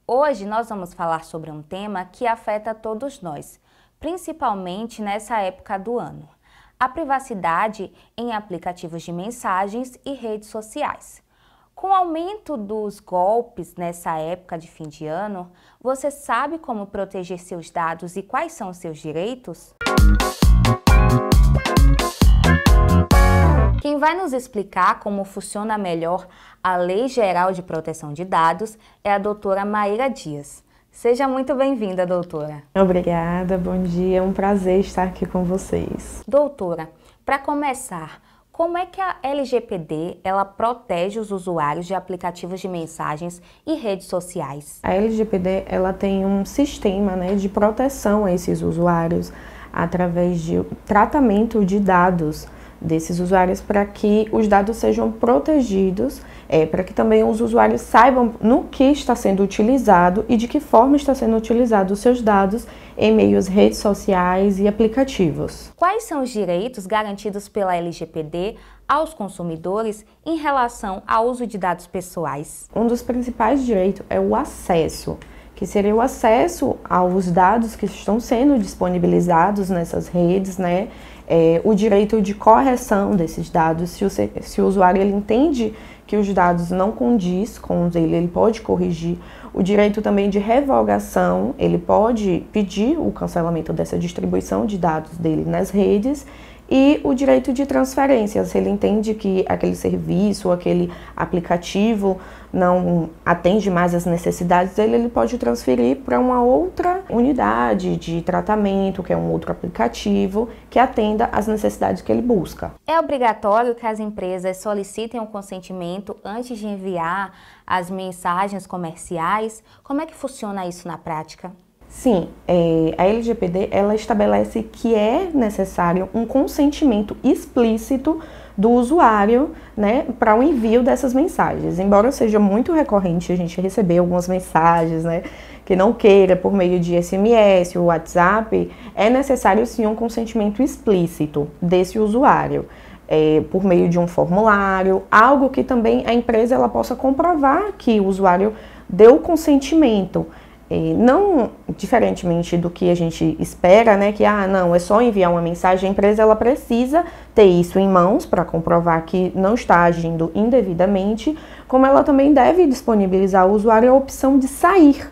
Hoje nós vamos falar sobre um tema que afeta todos nós, principalmente nessa época do ano: a privacidade em aplicativos de mensagens e redes sociais. Com o aumento dos golpes nessa época de fim de ano, você sabe como proteger seus dados e quais são os seus direitos? Quem vai nos explicar como funciona melhor a Lei Geral de Proteção de Dados é a doutora Maíra Dias. Seja muito bem-vinda, doutora. Obrigada, bom dia, é um prazer estar aqui com vocês. Doutora, para começar, como é que a LGPD ela protege os usuários de aplicativos de mensagens e redes sociais? A LGPD ela tem um sistema, de proteção a esses usuários através de tratamento de dados desses usuários para que os dados sejam protegidos, para que também os usuários saibam no que está sendo utilizado e de que forma está sendo utilizado os seus dados em meios redes sociais e aplicativos. Quais são os direitos garantidos pela LGPD aos consumidores em relação ao uso de dados pessoais? Um dos principais direitos é o acesso, que seria o acesso aos dados que estão sendo disponibilizados nessas redes, o direito de correção desses dados, se o usuário ele entende que os dados não condiz com os dele, ele pode corrigir. O direito também de revogação, ele pode pedir o cancelamento dessa distribuição de dados dele nas redes. E o direito de transferência, se ele entende que aquele serviço, aquele aplicativo não atende mais às necessidades dele, ele pode transferir para uma outra unidade de tratamento, que é um outro aplicativo, que atenda às necessidades que ele busca. É obrigatório que as empresas solicitem o consentimento antes de enviar as mensagens comerciais? Como é que funciona isso na prática? Sim, a LGPD ela estabelece que é necessário um consentimento explícito do usuário, para o envio dessas mensagens. Embora seja muito recorrente a gente receber algumas mensagens, que não queira por meio de SMS ou WhatsApp, é necessário sim um consentimento explícito desse usuário. Por meio de um formulário, algo que também a empresa ela possa comprovar que o usuário deu consentimento. Não diferentemente do que a gente espera, que não, é só enviar uma mensagem, a empresa ela precisa ter isso em mãos para comprovar que não está agindo indevidamente, como ela também deve disponibilizar ao usuário a opção de sair,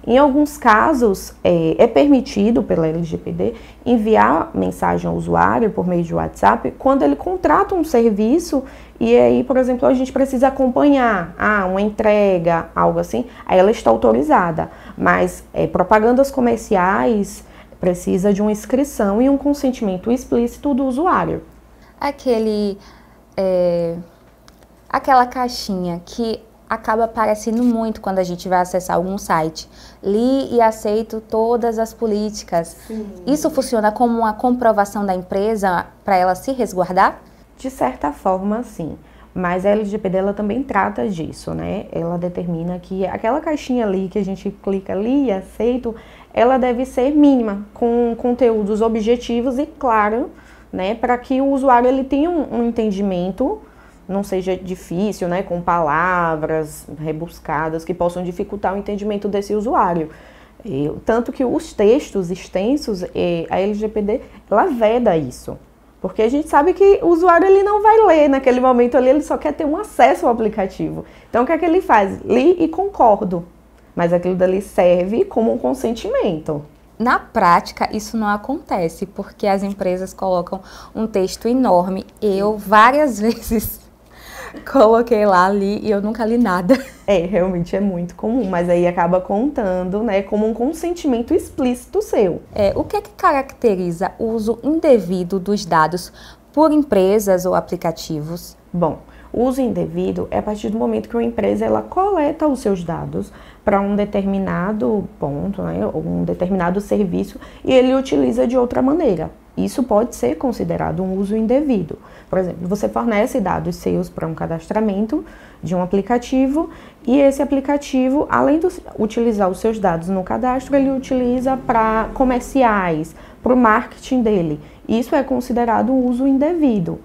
Em alguns casos, é permitido pela LGPD enviar mensagem ao usuário por meio de WhatsApp quando ele contrata um serviço e aí, por exemplo, a gente precisa acompanhar uma entrega, algo assim, aí ela está autorizada. Mas propagandas comerciais precisa de uma inscrição e um consentimento explícito do usuário. Aquela caixinha que acaba aparecendo muito quando a gente vai acessar algum site. Li e aceito todas as políticas. Sim. Isso funciona como uma comprovação da empresa para ela se resguardar? De certa forma, sim. Mas a LGPD ela também trata disso, Ela determina que aquela caixinha ali que a gente clica ali e aceito, ela deve ser mínima, com conteúdos objetivos e claro, para que o usuário ele tenha um entendimento, não seja difícil, com palavras rebuscadas que possam dificultar o entendimento desse usuário. Tanto que os textos extensos, a LGPD, ela veda isso. Porque a gente sabe que o usuário ele não vai ler naquele momento ali, ele só quer ter um acesso ao aplicativo. Então o que é que ele faz? Li e concordo. Mas aquilo dali serve como um consentimento. Na prática, isso não acontece, porque as empresas colocam um texto enorme. Eu várias vezes coloquei lá, li e eu nunca li nada. Realmente é muito comum, mas aí acaba contando, como um consentimento explícito seu. O que é que caracteriza o uso indevido dos dados por empresas ou aplicativos? Bom, o uso indevido é a partir do momento que uma empresa ela coleta os seus dados para um determinado ponto, um determinado serviço e ele utiliza de outra maneira. Isso pode ser considerado um uso indevido. Por exemplo, você fornece dados seus para um cadastramento de um aplicativo e esse aplicativo, além de utilizar os seus dados no cadastro, ele utiliza para comerciais, para o marketing dele. Isso é considerado um uso indevido.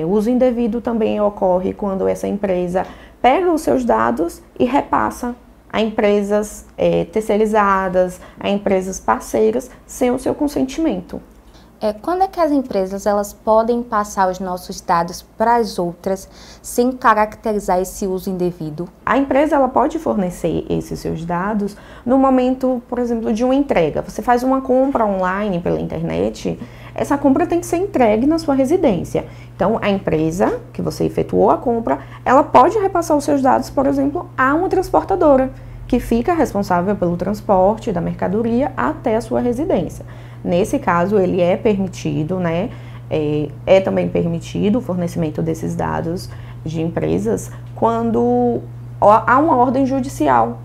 O uso indevido também ocorre quando essa empresa pega os seus dados e repassa a empresas terceirizadas, a empresas parceiras, sem o seu consentimento. Quando é que as empresas elas podem passar os nossos dados para as outras sem caracterizar esse uso indevido? A empresa ela pode fornecer esses seus dados no momento, por exemplo, de uma entrega. Você faz uma compra online pela internet, essa compra tem que ser entregue na sua residência. Então, a empresa que você efetuou a compra, ela pode repassar os seus dados, por exemplo, a uma transportadora, que fica responsável pelo transporte da mercadoria até a sua residência. Nesse caso, ele é permitido, né? É também permitido o fornecimento desses dados de empresas quando há uma ordem judicial.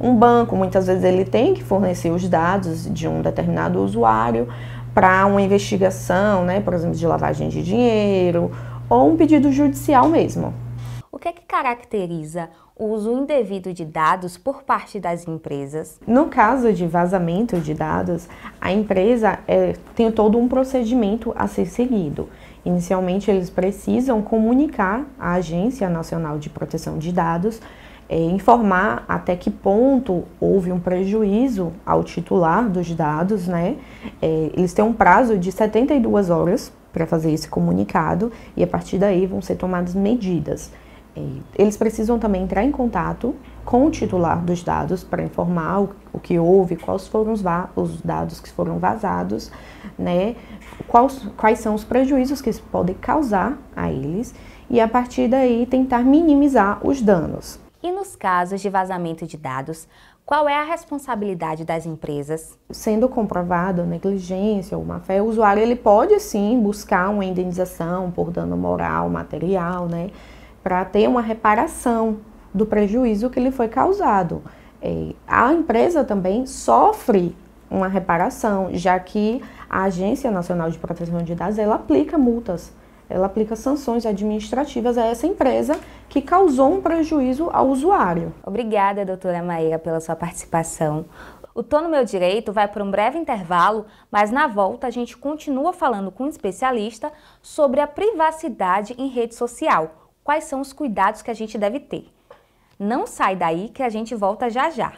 Um banco, muitas vezes, ele tem que fornecer os dados de um determinado usuário para uma investigação, né? Por exemplo, de lavagem de dinheiro ou um pedido judicial mesmo. O que é que caracteriza o uso indevido de dados por parte das empresas? No caso de vazamento de dados, a empresa tem todo um procedimento a ser seguido. Inicialmente, eles precisam comunicar à Agência Nacional de Proteção de Dados, informar até que ponto houve um prejuízo ao titular dos dados, né? Eles têm um prazo de 72 horas para fazer esse comunicado e a partir daí vão ser tomadas medidas. Eles precisam também entrar em contato com o titular dos dados para informar o que houve, quais foram os dados que foram vazados, né? Quais são os prejuízos que isso pode causar a eles e a partir daí tentar minimizar os danos. E nos casos de vazamento de dados, qual é a responsabilidade das empresas? Sendo comprovado negligência ou má-fé, o usuário ele pode sim buscar uma indenização por dano moral, material, né? Para ter uma reparação do prejuízo que lhe foi causado. A empresa também sofre uma reparação, já que a Agência Nacional de Proteção de Dados ela aplica multas, ela aplica sanções administrativas a essa empresa que causou um prejuízo ao usuário. Obrigada, doutora Maíra, pela sua participação. O Tô no Meu Direito vai para um breve intervalo, mas na volta a gente continua falando com um especialista sobre a privacidade em rede social. Quais são os cuidados que a gente deve ter? Não sai daí que a gente volta já já.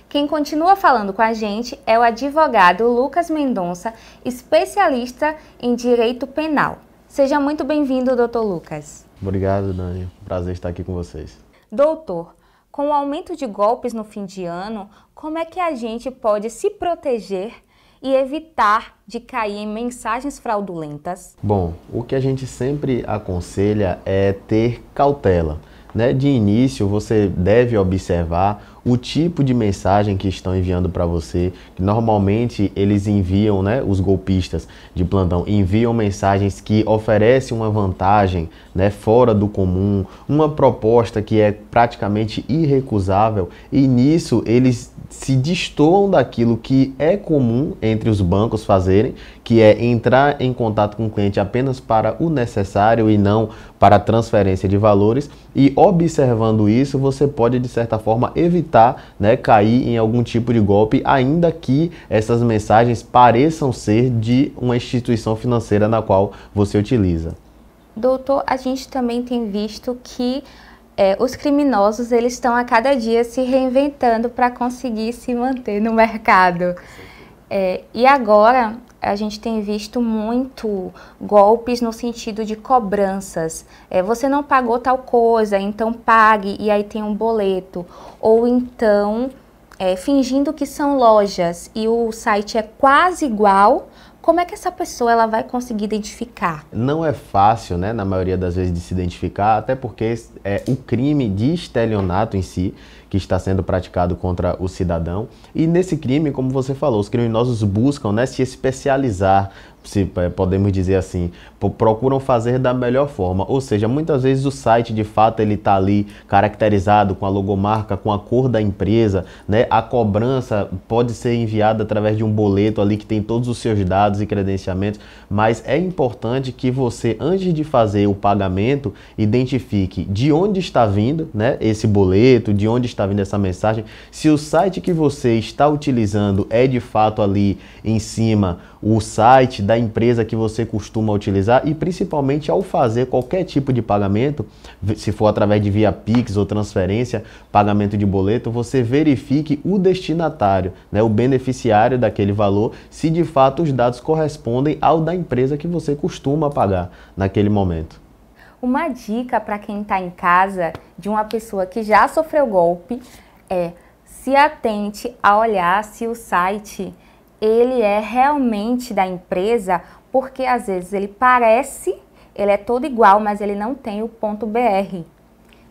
Quem continua falando com a gente é o advogado Lucas Mendonça, especialista em direito penal. Seja muito bem-vindo, doutor Lucas. Obrigado, Dani. Prazer estar aqui com vocês. Doutor, com o aumento de golpes no fim de ano, como é que a gente pode se proteger e evitar de cair em mensagens fraudulentas? Bom, o que a gente sempre aconselha é ter cautela, né? De início, você deve observar o tipo de mensagem que estão enviando para você, que normalmente eles enviam, né, os golpistas de plantão, enviam mensagens que oferecem uma vantagem, né, fora do comum, uma proposta que é praticamente irrecusável e nisso eles se destoam daquilo que é comum entre os bancos fazerem, que é entrar em contato com o cliente apenas para o necessário e não para a transferência de valores e observando isso você pode de certa forma evitar, né, cair em algum tipo de golpe, ainda que essas mensagens pareçam ser de uma instituição financeira na qual você utiliza. Doutor, a gente também tem visto que os criminosos eles estão a cada dia se reinventando para conseguir se manter no mercado. E agora a gente tem visto muito golpes no sentido de cobranças. Você não pagou tal coisa, então pague e aí tem um boleto. Ou então fingindo que são lojas e o site é quase igual. Como é que essa pessoa ela vai conseguir identificar? Não é fácil, né, na maioria das vezes de se identificar, até porque o crime de estelionato em si que está sendo praticado contra o cidadão. E nesse crime, como você falou, os criminosos buscam, né, se especializar, se podemos dizer assim, procuram fazer da melhor forma. Ou seja, muitas vezes o site de fato ele está ali caracterizado com a logomarca, com a cor da empresa, né? A cobrança pode ser enviada através de um boleto ali que tem todos os seus dados e credenciamentos, mas é importante que você, antes de fazer o pagamento, identifique de onde está vindo, né, esse boleto, de onde está vindo essa mensagem, se o site que você está utilizando é de fato ali em cima o site da empresa que você costuma utilizar e principalmente ao fazer qualquer tipo de pagamento, se for através de via Pix ou transferência, pagamento de boleto, você verifique o destinatário, né, o beneficiário daquele valor, se de fato os dados correspondem ao da empresa que você costuma pagar naquele momento. Uma dica para quem está em casa de uma pessoa que já sofreu golpe é: se atente a olhar se o site ele é realmente da empresa, porque às vezes ele é todo igual, mas ele não tem o .br,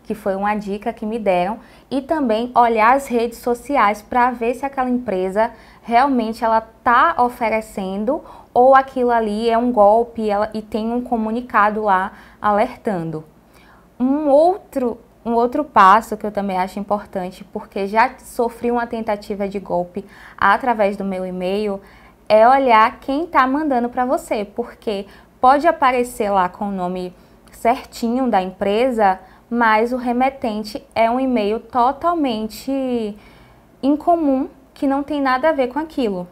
que foi uma dica que me deram, e também olhar as redes sociais para ver se aquela empresa realmente ela está oferecendo ou aquilo ali é um golpe e tem um comunicado lá alertando. Um outro passo que eu também acho importante, porque já sofri uma tentativa de golpe através do meu e-mail, é olhar quem está mandando para você, porque pode aparecer lá com o nome certinho da empresa, mas o remetente é um e-mail totalmente incomum, que não tem nada a ver com aquilo.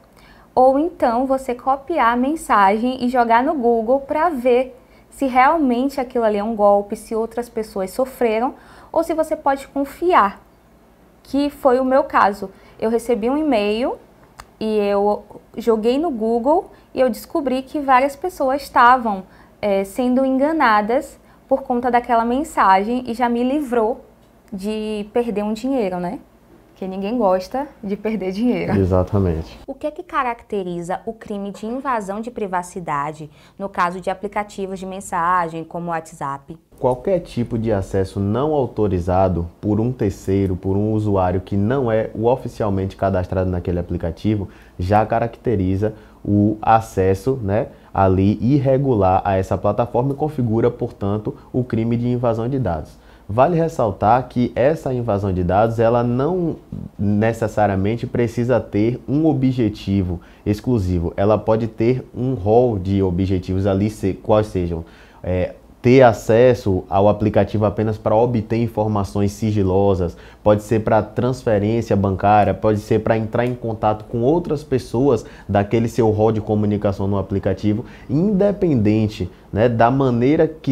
Ou então você copiar a mensagem e jogar no Google para ver se realmente aquilo ali é um golpe, se outras pessoas sofreram, ou se você pode confiar, que foi o meu caso. Eu recebi um e-mail e eu joguei no Google e eu descobri que várias pessoas estavam sendo enganadas por conta daquela mensagem e já me livrou de perder um dinheiro, né? Porque ninguém gosta de perder dinheiro. Exatamente. O que é que caracteriza o crime de invasão de privacidade no caso de aplicativos de mensagem como o WhatsApp? Qualquer tipo de acesso não autorizado por um terceiro, por um usuário que não é o oficialmente cadastrado naquele aplicativo, já caracteriza o acesso, né, ali irregular a essa plataforma e configura, portanto, o crime de invasão de dados. Vale ressaltar que essa invasão de dados, ela não necessariamente precisa ter um objetivo exclusivo. Ela pode ter um rol de objetivos ali, quais sejam ter acesso ao aplicativo apenas para obter informações sigilosas, pode ser para transferência bancária, pode ser para entrar em contato com outras pessoas daquele seu rol de comunicação no aplicativo, independente, né, da maneira que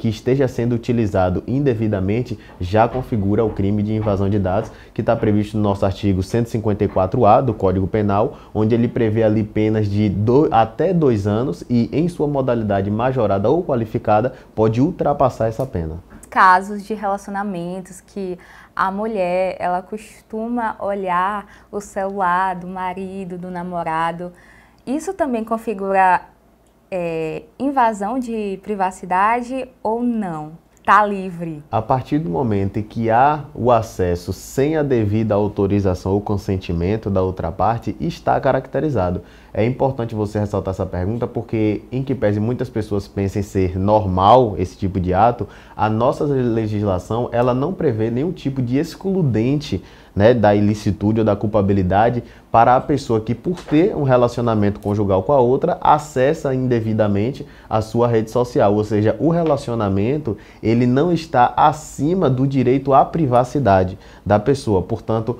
esteja sendo utilizado indevidamente, já configura o crime de invasão de dados, que está previsto no nosso artigo 154A do Código Penal, onde ele prevê ali penas de até 2 anos e, em sua modalidade majorada ou qualificada, pode ultrapassar essa pena. Casos de relacionamentos que a mulher, ela costuma olhar o celular do marido, do namorado, isso também configura invasão de privacidade ou não? Tá livre? A partir do momento em que há o acesso sem a devida autorização ou consentimento da outra parte, está caracterizado. É importante você ressaltar essa pergunta porque, em que pese muitas pessoas pensem ser normal esse tipo de ato, a nossa legislação ela não prevê nenhum tipo de excludente, né, da ilicitude ou da culpabilidade para a pessoa que, por ter um relacionamento conjugal com a outra, acessa indevidamente a sua rede social. Ou seja, o relacionamento ele não está acima do direito à privacidade da pessoa. Portanto,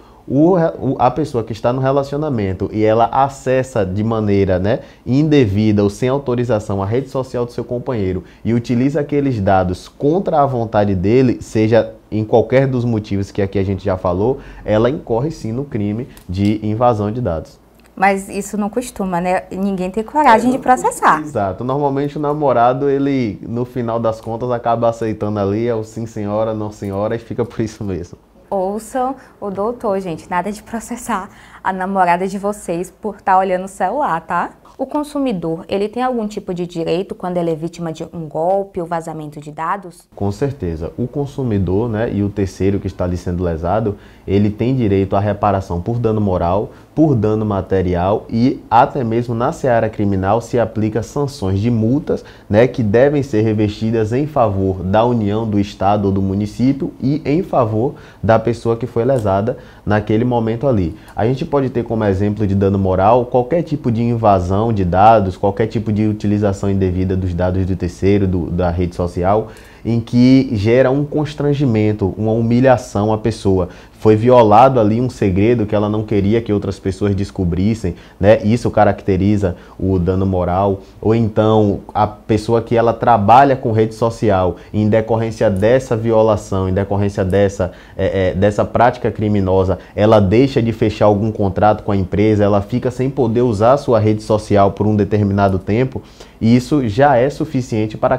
a pessoa que está no relacionamento e ela acessa de maneira, né, indevida ou sem autorização a rede social do seu companheiro e utiliza aqueles dados contra a vontade dele, seja em qualquer dos motivos que aqui a gente já falou, ela incorre sim no crime de invasão de dados. Mas isso não costuma, né? Ninguém tem coragem de processar. Exato. Normalmente o namorado, ele, no final das contas, acaba aceitando ali, é o sim senhora, não senhora, e fica por isso mesmo. Ouçam o doutor, gente. Nada de processar a namorada de vocês por estar olhando o celular, tá? O consumidor, ele tem algum tipo de direito quando ele é vítima de um golpe ou vazamento de dados? Com certeza. O consumidor, né, e o terceiro que está ali sendo lesado, ele tem direito à reparação por dano moral, por dano material e até mesmo na seara criminal se aplica sanções de multas, né, que devem ser revestidas em favor da União, do Estado ou do município e em favor da pessoa que foi lesada naquele momento ali. A gente pode ter como exemplo de dano moral qualquer tipo de invasão de dados, qualquer tipo de utilização indevida dos dados do terceiro, da rede social. em que gera um constrangimento, uma humilhação à pessoa. Foi violado ali um segredo que ela não queria que outras pessoas descobrissem, né? Isso caracteriza o dano moral. Ou então a pessoa que ela trabalha com rede social, em decorrência dessa violação, em decorrência dessa prática criminosa, ela deixa de fechar algum contrato com a empresa, ela fica sem poder usar a sua rede social por um determinado tempo, e isso já é suficiente para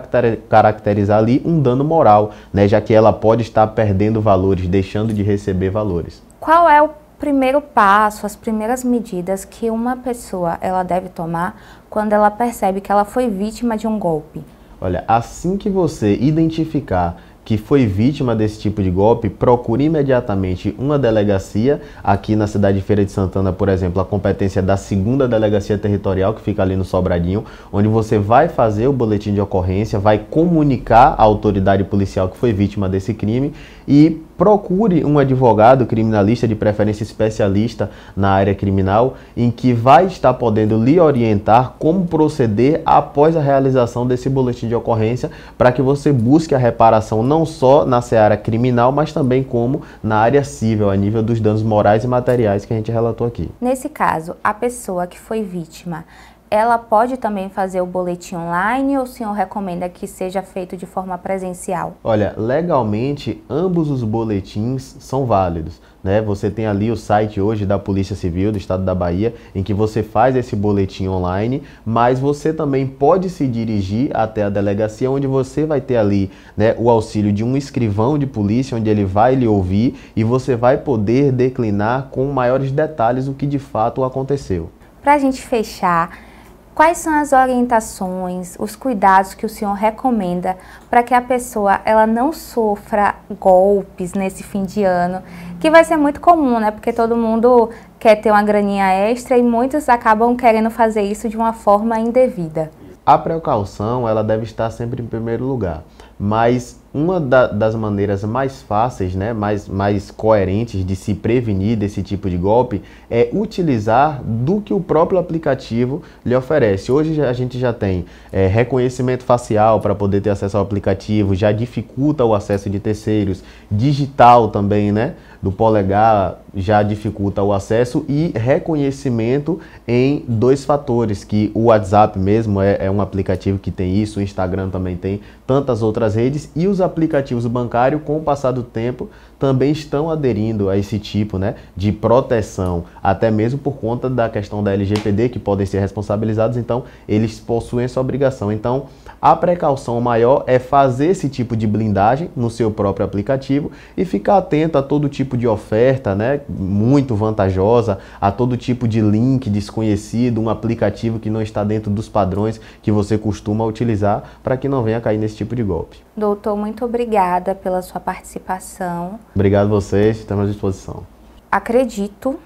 caracterizar ali um dano moral, né? Já que ela pode estar perdendo valores, deixando de receber valores. Qual é o primeiro passo, as primeiras medidas que uma pessoa ela deve tomar quando ela percebe que ela foi vítima de um golpe? Olha, assim que você identificar que foi vítima desse tipo de golpe, procure imediatamente uma delegacia. Aqui na cidade de Feira de Santana, por exemplo, a competência é da 2ª Delegacia Territorial, que fica ali no Sobradinho, onde você vai fazer o boletim de ocorrência, vai comunicar à autoridade policial que foi vítima desse crime e procure um advogado criminalista, de preferência especialista na área criminal, em que vai estar podendo lhe orientar como proceder após a realização desse boletim de ocorrência, para que você busque a reparação não só na seara criminal, mas também como na área civil, a nível dos danos morais e materiais que a gente relatou aqui. Nesse caso, a pessoa que foi vítima, ela pode também fazer o boletim online ou o senhor recomenda que seja feito de forma presencial? Olha, legalmente ambos os boletins são válidos, né? Você tem ali o site hoje da Polícia Civil do Estado da Bahia, em que você faz esse boletim online, mas você também pode se dirigir até a delegacia, onde você vai ter ali, né, o auxílio de um escrivão de polícia, onde ele vai lhe ouvir e você vai poder declinar com maiores detalhes o que de fato aconteceu. Para a gente fechar, quais são as orientações, os cuidados que o senhor recomenda para que a pessoa ela não sofra golpes nesse fim de ano, que vai ser muito comum, né? Porque todo mundo quer ter uma graninha extra e muitos acabam querendo fazer isso de uma forma indevida. A precaução, ela deve estar sempre em primeiro lugar, mas uma das maneiras mais fáceis, né, mais coerentes de se prevenir desse tipo de golpe é utilizar do que o próprio aplicativo lhe oferece. Hoje a gente já tem reconhecimento facial para poder ter acesso ao aplicativo, já dificulta o acesso de terceiros, digital também, né, do polegar já dificulta o acesso, e reconhecimento em 2 fatores, que o WhatsApp mesmo é um aplicativo que tem isso, o Instagram também tem, tantas outras redes, e os aplicativos bancários, com o passar do tempo, também estão aderindo a esse tipo, né, de proteção, até mesmo por conta da questão da LGPD, que podem ser responsabilizados, então eles possuem essa obrigação. Então, a precaução maior é fazer esse tipo de blindagem no seu próprio aplicativo e ficar atento a todo tipo de oferta, né, muito vantajosa, a todo tipo de link desconhecido, um aplicativo que não está dentro dos padrões que você costuma utilizar, para que não venha cair nesse tipo de golpe. Doutor, muito obrigada pela sua participação. Obrigado a vocês, estamos à disposição. Acredito,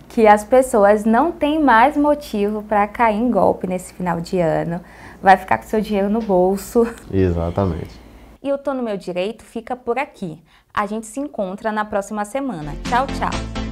que as pessoas não têm mais motivo para cair em golpe nesse final de ano. Vai ficar com seu dinheiro no bolso. Exatamente. E o Tô no Meu Direito fica por aqui. A gente se encontra na próxima semana. Tchau, tchau!